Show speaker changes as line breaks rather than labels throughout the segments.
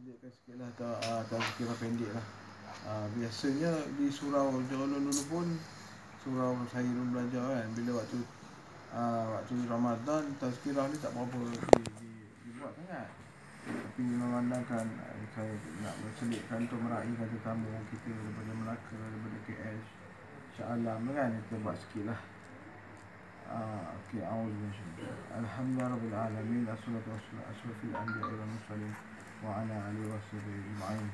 selitkan sikit lah atau kira pendek lah. Biasanya di surau dulu pun, surau saya dulu belajar kan, bila waktu Ramadan tazkirah ni tak berapa dibuat sangat, tapi memandangkan saya nak berselitkan untuk meraihkan tetamu kita daripada Melaka, daripada KL, Shah Alam kan, kita buat sikit lah. Okay, Alhamdulillahirabbil alamin, assalatu wassalamu ala asyrafil anbiya'i wal mursalin wa ala alihi washabihi ajma'in.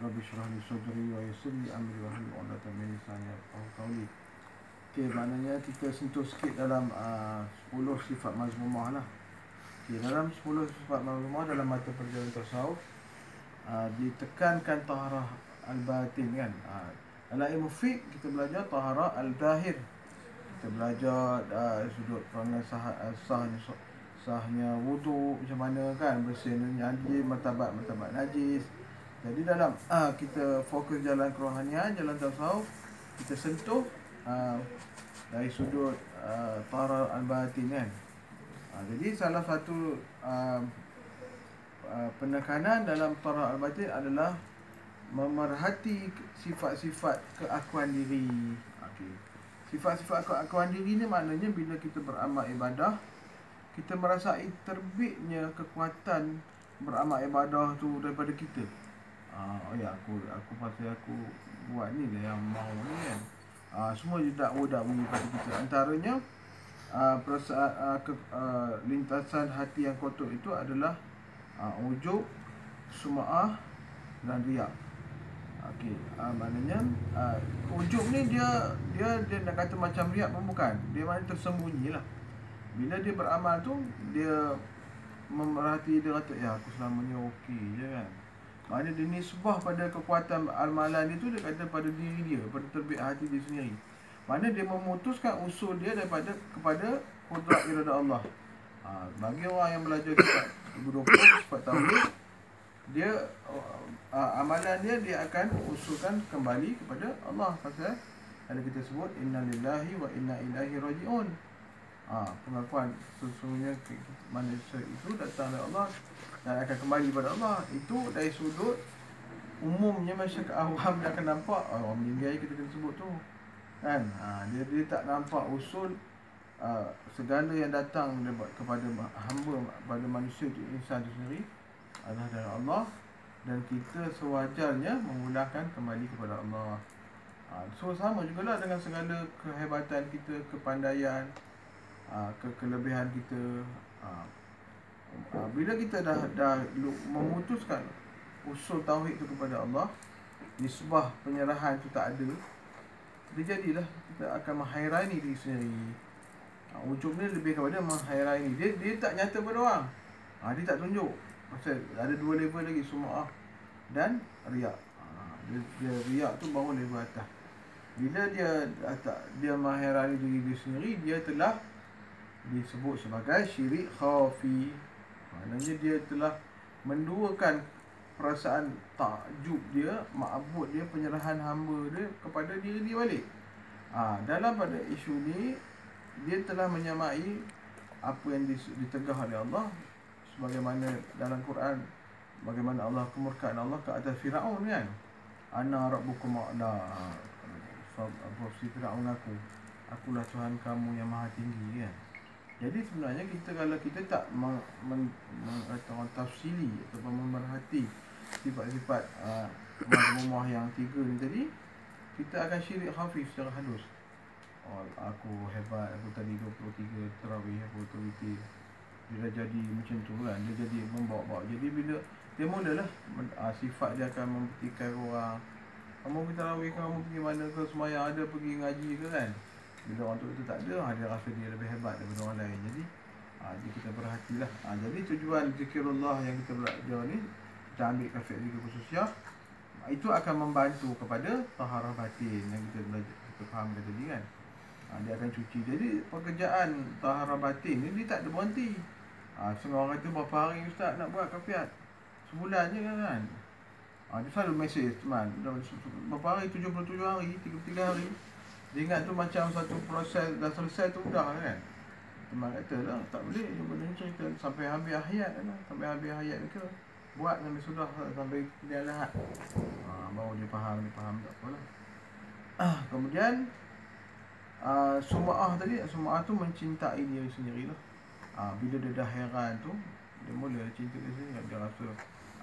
Rabbi shrah li sadri wa yassir li amri wa hlul 'uqdatam min lisani yafqahu qawli. Okay, maknanya kita sentuh sikit dalam 10 sifat mazmumah lah. Okay, dalam 10 sifat mazmumah dalam mata perjalanan tasawuf, ditekankan taharah al-batin kan. Dalam ilmu fiqh kita belajar taharah al-zahir. Kita belajar sudut pandang sahnya wudu macam mana kan, bersihnya najis, martabat najis. Jadi dalam kita fokus jalan kerohanian, jalan tasawuf, kita sentuh dari sudut taharah al-batin kan. Jadi salah satu penekanan dalam taharah al-batin adalah memerhati sifat-sifat keakuan diri. Sifat-sifat keakuan diri ni maknanya bila kita beramal ibadah, kita merasai terbitnya kekuatan beramal ibadah tu daripada kita. Aku pasal aku buat ni lah yang mau ni kan. Semua dakwa-dakwa pada kita. Antaranya perasaan lintasan hati yang kotor itu adalah ujub, sum'ah dan riak. Okey, maknanya ujub ni dia nak kata macam riak pun bukan. Dia maknanya tersembunyi lah. Bila dia beramal tu, dia memerhati, dia kata ya aku selama ni okey je kan. Maknanya dia nisbah pada kekuatan amalan itu, dia kata pada diri dia, pada terbit hati dia sendiri. Maknanya dia memutuskan usul dia kepada kudrat irada Allah. Bagi orang yang belajar kitab 20 sifat tauhid, dia amalan dia akan usulkan kembali kepada Allah. Pasal ada kita sebut innalillahi wa inna ilaihi raji'un. Pengakuan sesungguhnya manusia itu datang dari Allah dan akan kembali kepada Allah. Itu dari sudut umumnya masyarakat awam dia akan nampak orang meninggal kita kena sebut tu kan. Dia tak nampak usul segala yang datang kepada hamba, pada manusia itu, insan itu sendiri adalah dari Allah, dan kita sewajarnya memulangkan kembali kepada Allah. So sama jugalah dengan segala kehebatan kita, kepandaian, kelebihan kita. Bila kita dah memutuskan usul tauhid itu kepada Allah, nisbah penyerahan itu tak ada, dia jadilah kita akan menghairani diri sendiri. Ujub ni lebih kepada menghairani. Dia tak nyata pada orang. Dia tak tunjuk. Pasal ada dua level lagi, sum'ah dan riak. Dia riak tu baru level atas. Bila dia menghairani diri dia sendiri, dia telah disebut sebagai syirik khafi. Maknanya dia telah menduakan perasaan takjub dia, ma'bud dia, penyerahan hamba dia kepada diri dia balik. Dalam pada isu ni, dia telah menyamai apa yang ditegah oleh Allah, sebagaimana dalam Quran, bagaimana Allah kemurkaan Allah ke atas Firaun kan. Ana rabbukum a'la. Si Firaun akulah Tuhan kamu yang maha tinggi kan. Jadi sebenarnya kalau kita tak tafsili ataupun memerhati sifat-sifat mazmumah yang tiga ni tadi, kita akan syirik khafif secara halus. Aku hebat, aku tadi 23 tarawih, aku tu witir. Dia dah jadi macam tu kan, dia jadi membawa-bawa. Jadi bila dia mulalah sifat dia akan membuktikan orang, kamu pergi tarawih, kamu pergi mana ke, semayang ada, pergi ngaji ke kan. Bila orang tu tak ada, dia rasa dia lebih hebat daripada orang lain. Jadi kita berhatilah. Jadi tujuan zikrullah yang kita belajar ni, kita ambil kafir zikir khususiyah, itu akan membantu kepada taharah batin yang kita belajar, kita faham tadi kan. Dia akan cuci. Jadi pekerjaan taharah batin ni dia tak ada berhenti. Setengah orang kata berapa hari ustaz nak buat kafiat? Sebulan je kan. Dia selalu mesej teman, berapa hari? 77 hari, 33 hari. Dia ingat tu macam satu proses dah selesai tu dah kan. Teman kata lah, tak boleh, benda ni cerita sampai habis hayat lah. Sampai habis hayat ke buat sampai sudah sampai dia lahat. Baru dia faham tak apalah. Kemudian sum'ah tadi, sum'ah tu mencintai diri sendiri lah. Bila dia dah heran tu, dia mula cinta diri sendiri. Dia rasa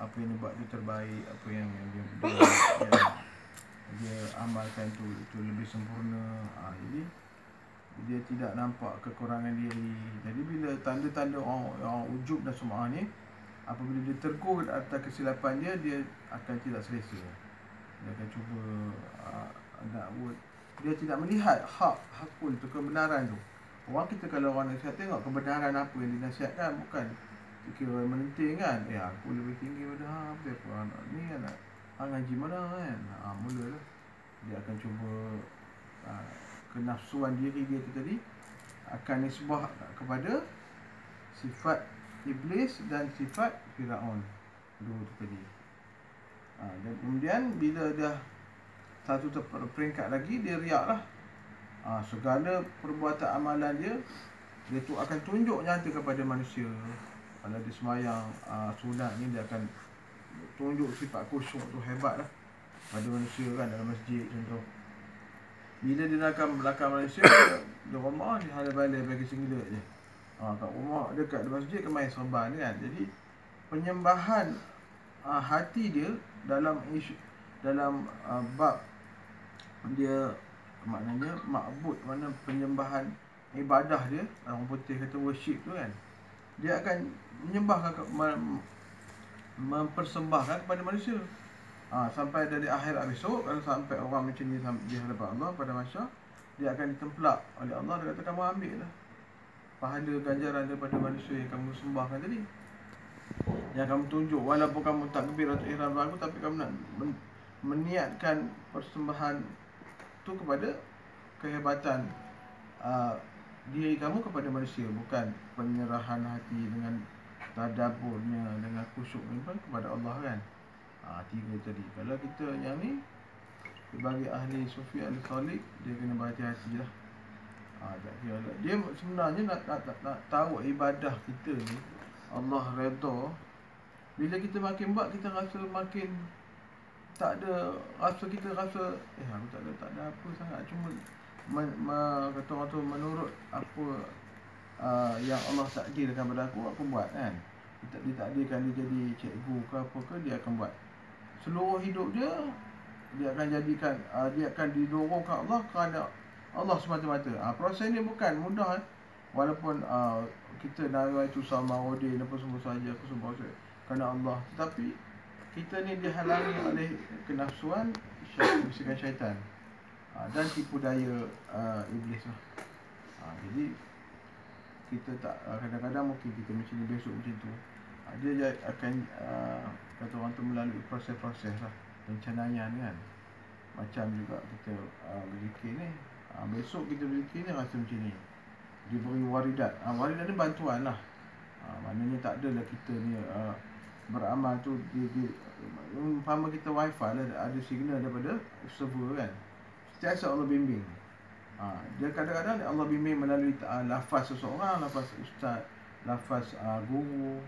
apa yang dia buat tu terbaik, apa yang dia amalkan tu lebih sempurna. Jadi dia tidak nampak kekurangan diri. Jadi bila tanda-tanda orang ujub dan sum'ah ni, apabila dia tergur atas kesilapan dia, dia akan tidak selesa. Dia akan cuba nak buat. Dia tidak melihat hakul tu, kebenaran tu. Orang kita kalau orang nasihat, tengok kebenaran apa yang dinasihatkan, bukan kira melenting kan. Aku lebih tinggi pada apa anak ni kan, ngaji mana kan. Mulalah dia akan cuba kenafsuan diri dia tu tadi akan nisbah kepada sifat iblis dan sifat Firaun dua tu tadi. Dan kemudian bila dah satu peringkat lagi, dia riak lah. Segala perbuatan amalan dia tu akan tunjuk nyata kepada manusia. Kalau dia semayang sunat ni, dia akan tunjuk sifat khusyuk tu hebat lah pada manusia kan, dalam masjid contoh. Bila dia nak belakang manusia, dia rumah dia halal-balai bagi singlet je. Kat rumah dekat masjid kan main serban kan. Jadi penyembahan hati dia dalam bab dia, maknanya ma'bud, mana penyembahan ibadah dia, orang putih kata worship tu kan, dia akan menyembahkan, mempersembahkan kepada manusia. Sampai dari akhirat besok, kalau sampai orang macam ni di hadapan Allah pada masa, dia akan ditempelak oleh Allah. Dia kata, kamu ambil lah pahala ganjaran daripada manusia yang kamu sembahkan tadi, yang kamu tunjuk. Walaupun kamu takbir atau ihram baru, tapi kamu nak meniatkan persembahan tu kepada kehebatan diri kamu kepada manusia, bukan penyerahan hati dengan tadaburnya, dengan khusyuknya kepada Allah kan. Tiga tadi. Kalau kita yang ni, bagi ahli sufi, ahli salik, dia kena berhati-hati lah. Dia sebenarnya nak tahu ibadah kita ni Allah redha. Bila kita makin buat, kita rasa makin tak ada rasa, kita rasa aku tak ada apa sangat, cuma kata orang tu menurut apa yang Allah takdirkan pada aku buat kan. Dia takdirkan dia jadi cikgu ke apa ke, dia akan buat. Seluruh hidup dia akan jadikan, dia akan didorongkan Allah kerana Allah semata-mata. Proses ni bukan mudah walaupun kita narai tu sama rodin apa semua saja, aku semua kerana Allah, tetapi kita ni dihalangi oleh kenafsuan, bisikan syaitan, dan tipu daya iblis lah. Jadi kita tak, kadang-kadang mungkin kita macam ni, besok macam tu. Dia akan kata orang tu melalui proses-proses lah, pencanaian kan. Macam juga kita berzikir ni, besok kita berzikir ni rasa macam ni, diberi waridat. Waridat ni bantuan lah. Maknanya tak adalah kita ni beramal tu umpama kita wifi lah, ada signal daripada server kan, setiap Allah bimbing. Dia kadang-kadang Allah bimbing melalui lafaz seseorang, lafaz ustaz, lafaz guru,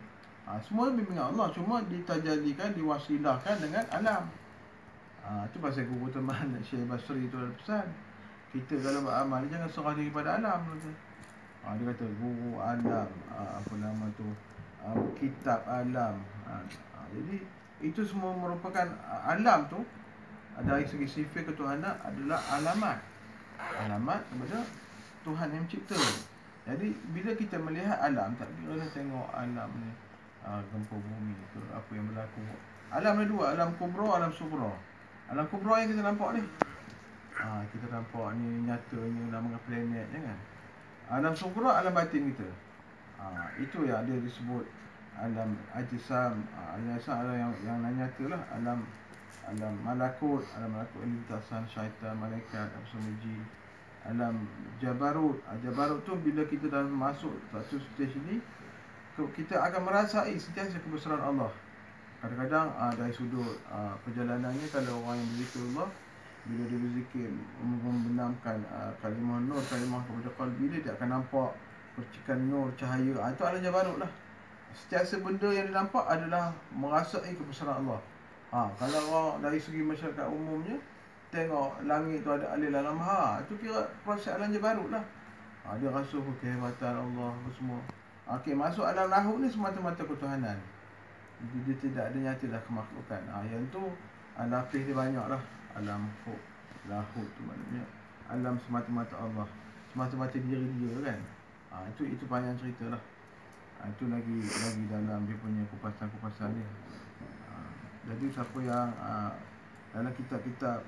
semua bimbingan Allah, cuma ditajalikan, diwasilahkan dengan alam. Itu pasal guru teman Syekh Basri tu ada pesan, kita kalau beramal jangan serah diri pada alam. Dia kata guru alam, apa nama tu, kitab alam. Jadi itu semua merupakan alam tu, dari segi sifat ketuhanan adalah alamat kepada Tuhan yang mencipta. Jadi bila kita melihat alam, tak kira lah tengok alam ni, gempa bumi ke apa yang berlaku. Alam ada dua, alam kubra, alam sughra. Alam kubra yang kita nampak ni, kita nampak ni nyatanya nama planet je kan. Alam sughra, alam batin kita. Itu yang dia disebut alam ajsam. Alam yang nyata lah, alam malakut, lintasan syaitan, malaikat, apa jin. Alam jabarut. Jabarut tu bila kita dah masuk satu stage ni, kita akan merasai sentiasa kebesaran Allah. Kadang-kadang dari sudut perjalanannya, kalau orang yang berzikir Allah, bila dia berzikir membenamkan kalimah nur, kalimah kepada qalbi dia akan nampak percikan nur, cahaya. Itu alam jabarut lah. setiap benda yang dinampak adalah merasai kebesaran Allah. Kalau orang dari segi masyarakat umumnya tengok langit tu ada alil alam, tu kira proses alam je baru lah. Dia rasa kehebatan Allah apa semua. Okey, masuk alam lahut ni semata-mata ketuhanan. Jadi dia tidak ada nyata dah kemakhlukan. Yang tu lapis dia banyak lah. Alam lahut tu maknanya alam semata-mata Allah, semata-mata diri dia kan. Itu panjang cerita lah. Itu lagi dalam dia punya kupasan-kupasan ni. Jadi siapa yang dalam kitab-kitab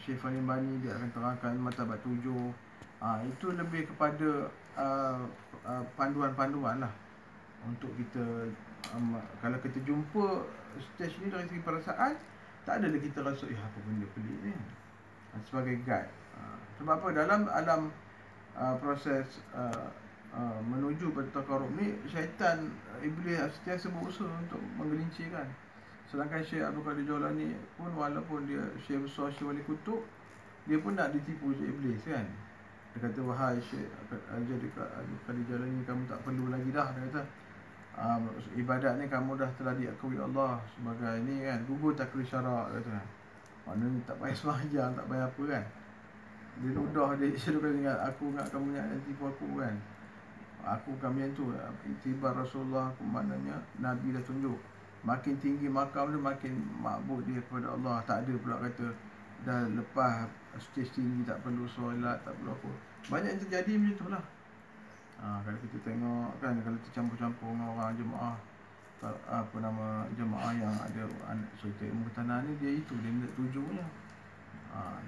Syekh Fahim Bani dia akan terangkan martabat 7. Itu lebih kepada panduan-panduan lah untuk kita kalau kita jumpa stage ni dari segi perasaan, tak adalah kita rasa apa benda pelik ni, sebagai guide. Sebab apa, dalam alam proses menuju pada takarub ni, syaitan, iblis sentiasa berusaha untuk menggelincirkan. Sedangkan Syekh Abdul Qadir Jailani pun, walaupun dia Syekh besar, Syekh Wali Kutub, dia pun nak ditipu oleh iblis kan. Dia kata, wahai Syekh Abdul Qadir Jailani, kamu tak perlu lagi dah. Dia kata, ibadat ni kamu dah telah diakui Allah sebagai ni kan, gugur taklif syarak. Dia kata, maknanya tak payah sembahyang, tak payah apa kan. Dia ludah dia ingat aku ingat kamu nak tipu aku kan. Aku kami tu itibar Rasulullah, maknanya Nabi dah tunjuk. Makin tinggi makam dia, makin makbud dia kepada Allah. Tak ada pula kata dah lepas stage tinggi tak perlu solat, tak perlu apa. Banyak yang terjadi macam tu lah. Kalau kita tengok kan, kalau tercampur-campur dengan orang jemaah, apa nama jemaah yang ada cerita ilmu tanah ni, dia tujuannya.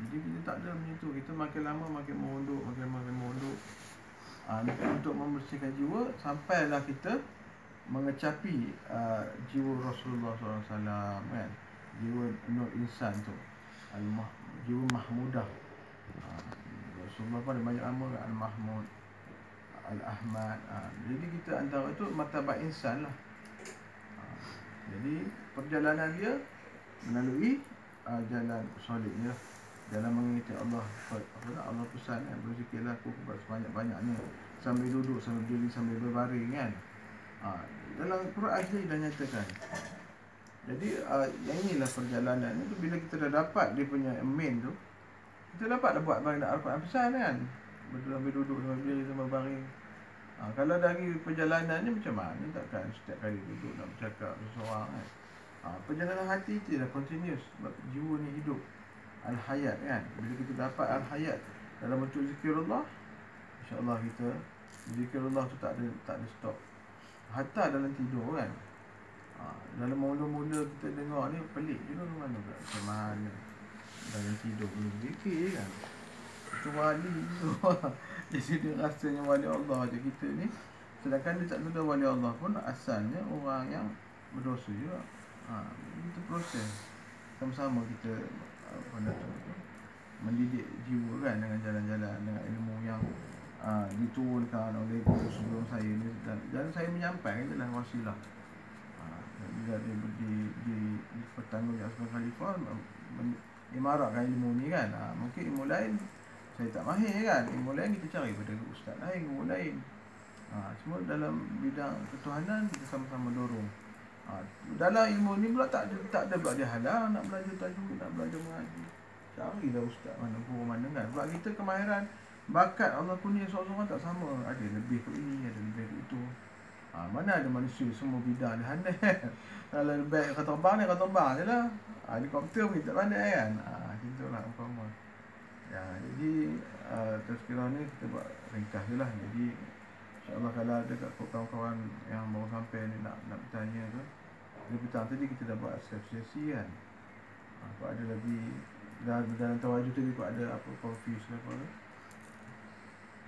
Jadi kita tak ada macam tu. Kita makin lama makin merunduk, makin merunduk. Ini untuk membersihkan jiwa sampailah kita mengecapi jiwa Rasulullah SAW kan, jiwa Nur Insan tu, jiwa Mahmudah. Rasulullah pun ada banyak nama kan, Al-Mahmud, Al-Ahmad. Jadi kita antara tu martabat insan lah. Jadi perjalanan dia melalui jalan solid ni lah, dalam mengikuti Allah. Allah pesan kan, berzikirlah aku sebanyak-banyaknya, sambil duduk, sambil berdiri, sambil berbaring kan. Dalam Quran sendiri dah nyatakan. Jadi yang inilah perjalanan itu. Bila kita dah dapat dia punya main tu, kita dapat dah buat bagi Al-Quran pesan kan, sambil duduk, sambil berdiri, sambil berbaring. Kalau dari perjalanan ni macam mana, takkan setiap kali duduk nak bercakap seseorang kan. Perjalanan hati itu dah continuous, sebab jiwa ni hidup Al-Hayat kan. Bila kita dapat Al-Hayat dalam bentuk zikirullah, insya-Allah kita zikirullah tu tak ada stop. Hatta dalam tidur kan. Dalam mula-mula kita dengar ni pelik juga ke mana tak? Macam mana dalam tidur boleh zikir kan. Itu wali tu. Jadi dia rasanya wali Allah je kita ni. Sedangkan dia tak tahu wali Allah pun asalnya orang yang berdosa juga. Itu proses. Sama-sama kita mendidik jiwa kan, dengan jalan-jalan, dengan ilmu yang diturunkan oleh guru sebelum saya ni, dan saya menyampaikan adalah wasilah. Bila dia dipertanggungjawabkan sebagai khalifah, imaratkan ilmu ni kan. Mungkin ilmu lain saya tak mahir kan, ilmu lain kita cari pada ustaz lain, guru lain. Semua dalam bidang ketuhanan kita sama-sama dorong. Dalam ilmu ni pula tak ada pula dia halang nak belajar tajwid, nak belajar mengaji. Carilah ustaz mana, guru mana kan. Sebab kita kemahiran, bakat Allah kurnia seorang-seorang tak sama. Ada lebih ke ini, ada lebih ke itu. Mana ada manusia semua bidang dia pandai. Kalau baik kau terbang je lah. Helikopter pun tak pandai kan. Macam lah umpama. Jadi tazkirah ni kita buat ringkas je lah. Jadi insyaAllah kalau ada kawan-kawan yang baru sampai ni nak bertanya ke, hari petang tadi kita dah buat sesi kan. Kalau ada lagi dalam tawajuh tadi, kalau ada apa confuse ke apa ke,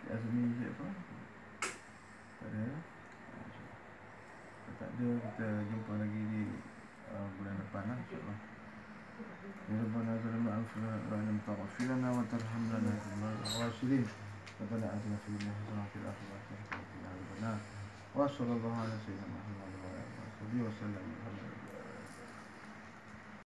Azmi je apa, tak ada. Kalau tak ada, kita jumpa lagi di bulan depan lah insyaAllah. Ya Rabbana zalamna anfusana wa lam taghfir lana wa tarhamna lanakunanna khasirin. Rabbana atina fid dunya hasanah wa fil akhirati hasanah wa qina adzabannar. Wa sallallahu ala sayyidina Muhammad wa ala alihi wa sahbihi wa sallam.